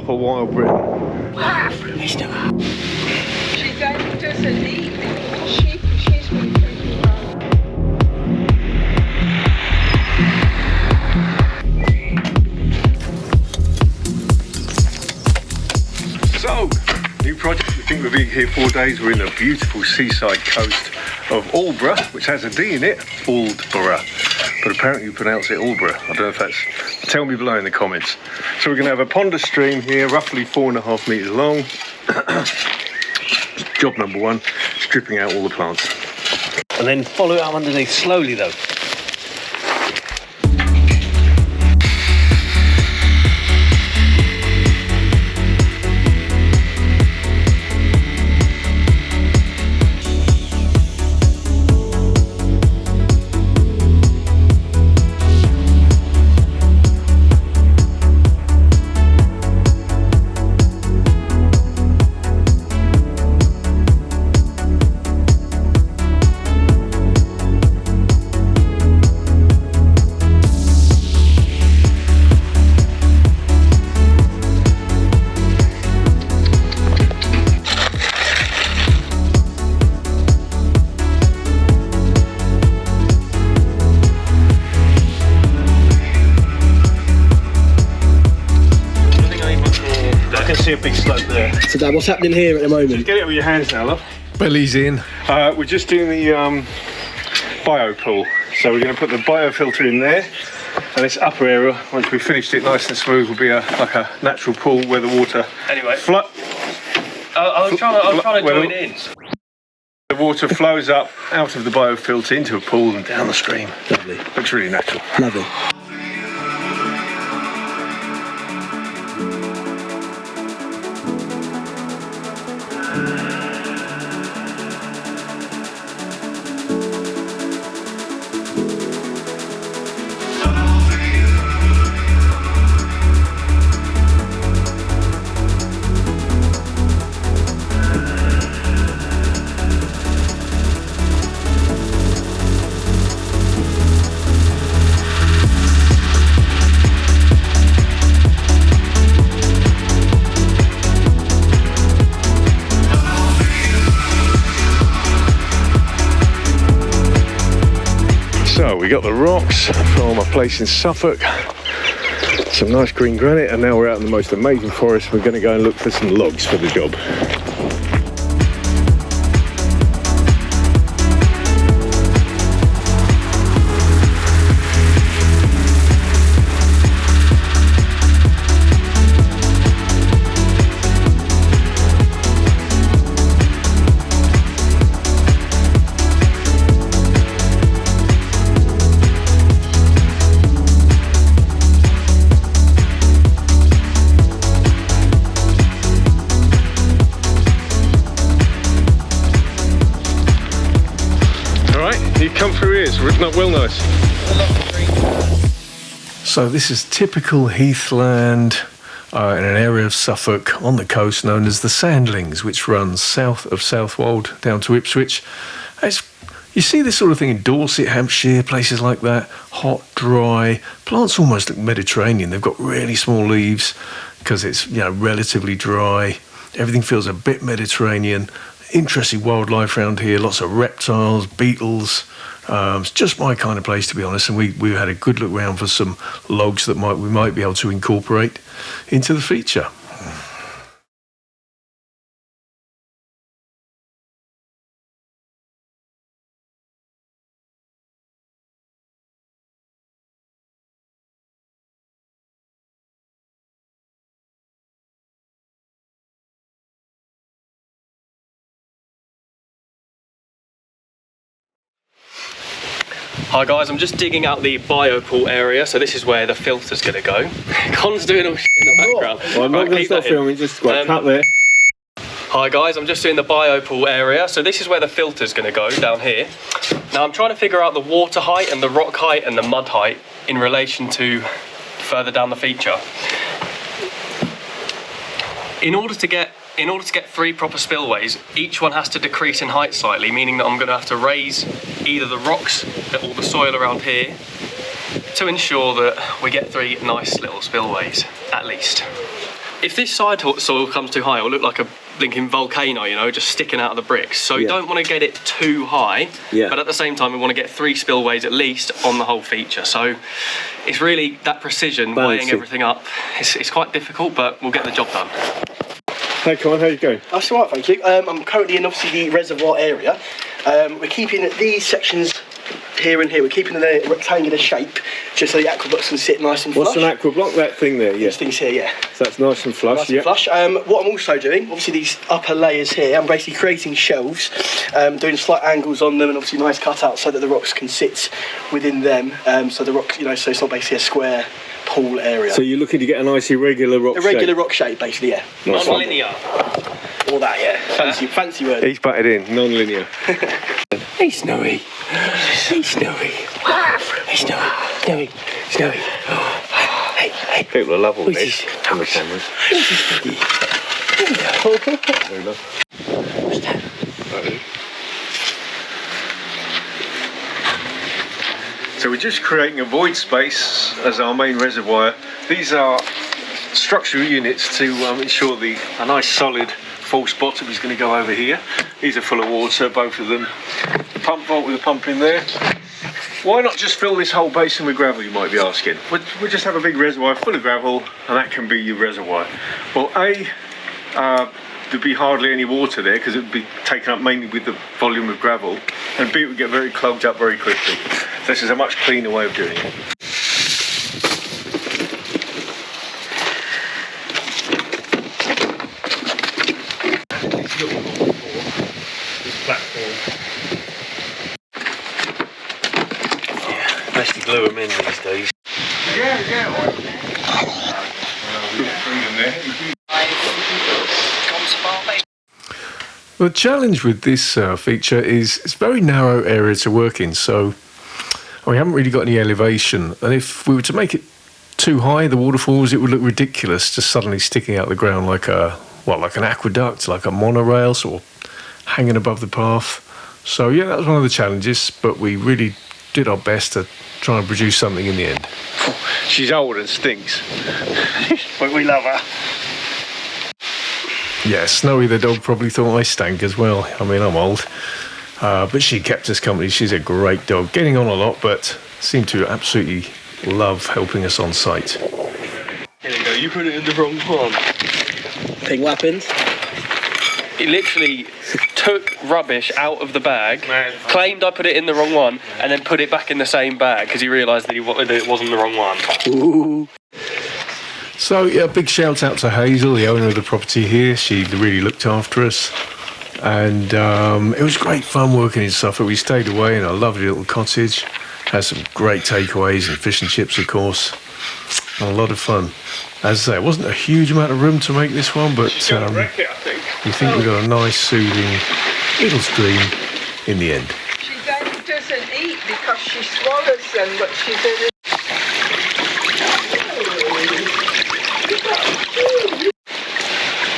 proper wild Britain. She's going just a lead. She's been taking around. So, new project. We think we'll be here 4 days. We're in the beautiful seaside coast of Aldeburgh, which has a D in it, Aldeburgh. But apparently you pronounce it Aldeburgh. I don't know if that's... Tell me below in the comments. So we're going to have a pondless stream here, roughly 4.5 metres long. Job number 1, stripping out all the plants. And then follow it up underneath slowly though. A big slope there. So Dad, what's happening here at the moment? Get it with your hands now, love. Belly's in. We're just doing the bio pool. So we're going to put the biofilter in there, and this upper area, once we've finished it nice and smooth, will be like a natural pool where the water. Anyway, I was trying to join in. The water flows up out of the biofilter into a pool and down the stream. Lovely. Looks really natural. Lovely. So we got the rocks from a place in Suffolk, some nice green granite, and now we're out in the most amazing forest. We're going to go and look for some logs for the job. You come through here, it's written up well nice. So this is typical heathland in an area of Suffolk on the coast known as the Sandlings, which runs south of Southwold down to Ipswich. You see this sort of thing in Dorset, Hampshire, places like that. Hot, dry, plants almost look Mediterranean. They've got really small leaves because it's relatively dry. Everything feels a bit Mediterranean. Interesting wildlife around here, lots of reptiles, beetles. It's just my kind of place, to be honest, and we had a good look around for some logs that we might be able to incorporate into the feature. Hi guys, I'm just digging out the biopool area, so this is where the filter's going to go. Con's doing all shit in the background. Well, I'm not going to stop filming, just cut there. Hi guys, I'm just doing the biopool area, so this is where the filter's going to go, down here. Now I'm trying to figure out the water height and the rock height and the mud height in relation to further down the feature. In order to get 3 proper spillways, each one has to decrease in height slightly, meaning that I'm going to have to raise either the rocks or the soil around here to ensure that we get 3 nice little spillways, at least. if this side soil comes too high, it'll look like a blinking volcano, you know, just sticking out of the bricks. So you don't want to get it too high, but at the same time, we want to get 3 spillways at least on the whole feature. So it's really that precision, weighing everything up. It's quite difficult, but we'll get the job done. Hey, Colin, how you going? That's all right, thank you. I'm currently in obviously the reservoir area. We're keeping these sections here and here, we're keeping them in a rectangular shape just so the aqueducts can sit nice and flush. What's an aquablock? That thing there, These things here, yeah. So that's nice and flush, nice and flush. What I'm also doing, obviously these upper layers here, I'm basically creating shelves, doing slight angles on them and obviously nice cutouts so that the rocks can sit within them. So the rock, you know, so it's not basically a square pool area. So you're looking to get a nice irregular rock shape? A regular rock shape, basically, yeah. Nice Non-linear. All that, yeah. Fancy word. He's batted in, non-linear. Hey, Snowy. Hey, Snowy. Hey, Snowy. Snowy. Snowy. Hey, hey. People will love all this on the cameras. What's that? So we're just creating a void space as our main reservoir. These are structural units to ensure a nice solid false bottom is going to go over here. These are full of water, both of them. The pump vault with a pump in there. Why not just fill this whole basin with gravel, you might be asking? We'll just have a big reservoir full of gravel and that can be your reservoir. Well, there'd be hardly any water there because it would be taken up mainly with the volume of gravel, and B, it would get very clogged up very quickly. So this is a much cleaner way of doing it. Best to glue them in these days. The challenge with this feature is it's a very narrow area to work in, so we haven't really got any elevation, and if we were to make it too high, the waterfalls, it would look ridiculous just suddenly sticking out the ground like an aqueduct, like a monorail sort of hanging above the path. So yeah, that was one of the challenges, but we really did our best to try and produce something in the end. She's old and stinks. But we love her. Yeah, Snowy the dog probably thought I stank as well. I mean, I'm old. But she kept us company. She's a great dog. Getting on a lot, but seemed to absolutely love helping us on site. Here we go, you put it in the wrong one. Think what happened? He literally took rubbish out of the bag, claimed I put it in the wrong one, and then put it back in the same bag because he realised that it wasn't the wrong one. Ooh. So yeah, big shout out to Hazel, the owner of the property here. She really looked after us, and it was great fun working in Suffolk. We stayed away in a lovely little cottage, had some great takeaways and fish and chips, of course, and a lot of fun. As I say, it wasn't a huge amount of room to make this one, but we think we got a nice, soothing little stream in the end. She doesn't eat because she swallows them, but she doesn't.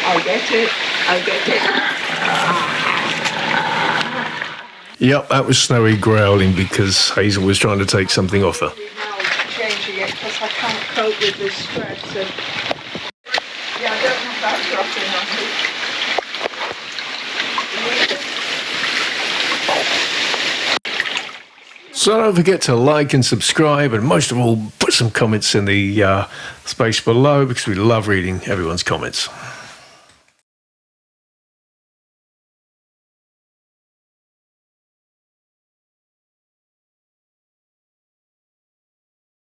I'll get it. I'll get it. Yep, that was Snowy growling because Hazel was trying to take something off her. Changing it because I can't cope with this stress. And yeah, I don't have that dropping on it. So don't forget to like and subscribe, and most of all, put some comments in the space below because we love reading everyone's comments.